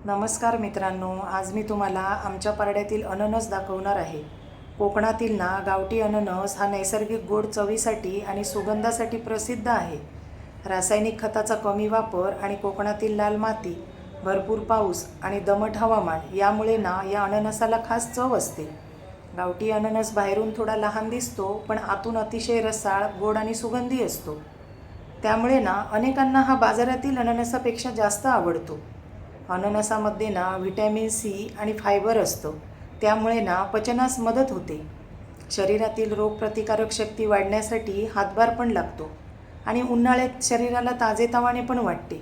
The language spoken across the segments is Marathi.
नमस्कार मित्रांनो, आज मी तुम्हाला आमच्या पारड्यातील अननस दाखवणार आहे। कोकणातील ना गावठी अननस हा नैसर्गिक गोड चवीसाठी आणि सुगंधासाठी प्रसिद्ध आहे। रासायनिक खताचा कमी वापर आणि कोकणातील लाल माती, भरपूर पाऊस आणि दमट हवामान यामुळे ना या अननसाला खास चव असते। गावठी अननस बाहेरून थोडा लहान दिसतो, पण आतून अतिशय रसाळ, गोड आणि सुगंधी असतो। त्यामुळे ना अनेकांना हा बाजारातील अननसापेक्षा जास्त आवडतो। अननसामध्ये ना व्हिटॅमिन सी आणि फायबर असतं, त्यामुळे ना पचनास मदत होते। शरीरातील रोगप्रतिकारक शक्ती वाढण्यासाठी हातभार पण लागतो आणि उन्हाळ्यात शरीराला ताजेतवाने पण वाटते।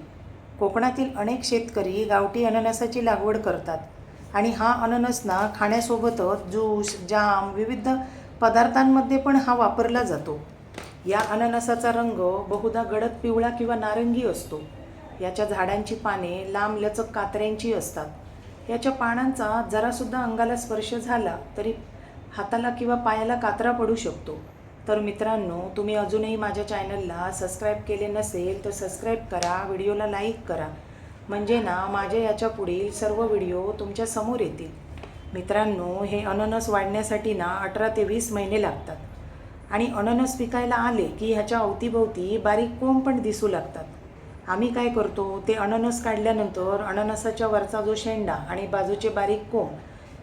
कोकणातील अनेक शेतकरी गावठी अननसाची लागवड करतात आणि हा अननस ना खाण्यासोबतच ज्यूस, जाम, विविध पदार्थांमध्ये पण हा वापरला जातो। या अननसाचा रंग बहुधा गडद पिवळा किंवा नारंगी असतो। याच्या झाडांची पाने लांब लचक कात्र्यांची असतात। याच्या पानांचा जरासुद्धा अंगाला स्पर्श झाला तरी हाताला किंवा पायाला कातरा पडू शकतो। तर मित्रांनो, तुम्ही अजूनही माझ्या चॅनलला सबस्क्राईब केले नसेल तर सबस्क्राईब करा, व्हिडिओला लाईक करा, म्हणजे ना माझ्या याच्या पुढील सर्व व्हिडिओ तुमच्या समोर येतील। मित्रांनो, हे अननस वाढण्यासाठी ना 18 ते 20 महिने लागतात आणि अननस पिकायला आले की ह्याच्या अवतीभोवती बारीक कोंब पण दिसू लागतात। आम्ही काय करतो, ते अननस काढल्यानंतर अननसाच्या वरचा जो शेंडा आणि बाजूचे बारीक कोंब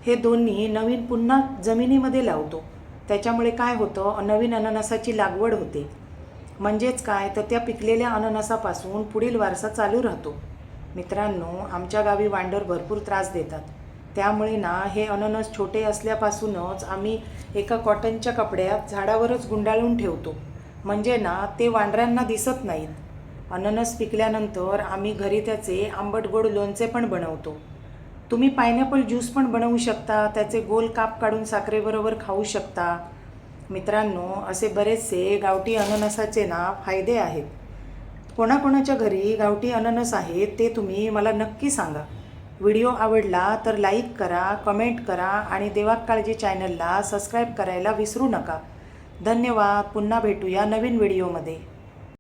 हे दोन्ही नवीन पुन्हा जमिनीमध्ये लावतो। त्याच्यामुळे काय होतं, नवीन अननसाची लागवड होते। म्हणजेच काय तर त्या पिकलेल्या अननसापासून पुढील वारसा चालू राहतो। मित्रांनो, आमच्या गावी वांडर भरपूर त्रास देतात, त्यामुळे ना हे अननस छोटे असल्यापासूनच आम्ही एका कॉटनच्या कपड्यात झाडावरच गुंडाळून ठेवतो, म्हणजे ना ते वांडरांना दिसत नाहीत। अननस पिकल्यानंतर आम्ही घरी त्याचे आंबट गोड लोणचे पण बनवतो। तुम्ही पायनॅपल ज्यूस पण बनवू शकता, त्याचे गोल काप काढून साखरेबरोबर खाऊ शकता। मित्रांनो, असे बरेचसे गावठी अननसाचे ना फायदे आहेत। कोणाकोणाच्या घरी गावठी अननस आहेत ते तुम्ही मला नक्की सांगा। व्हिडिओ आवडला तर लाईक करा, कमेंट करा आणि देवाक काळजी चॅनलला सबस्क्राईब करायला विसरू नका। धन्यवाद। पुन्हा भेटूया नवीन व्हिडिओमध्ये।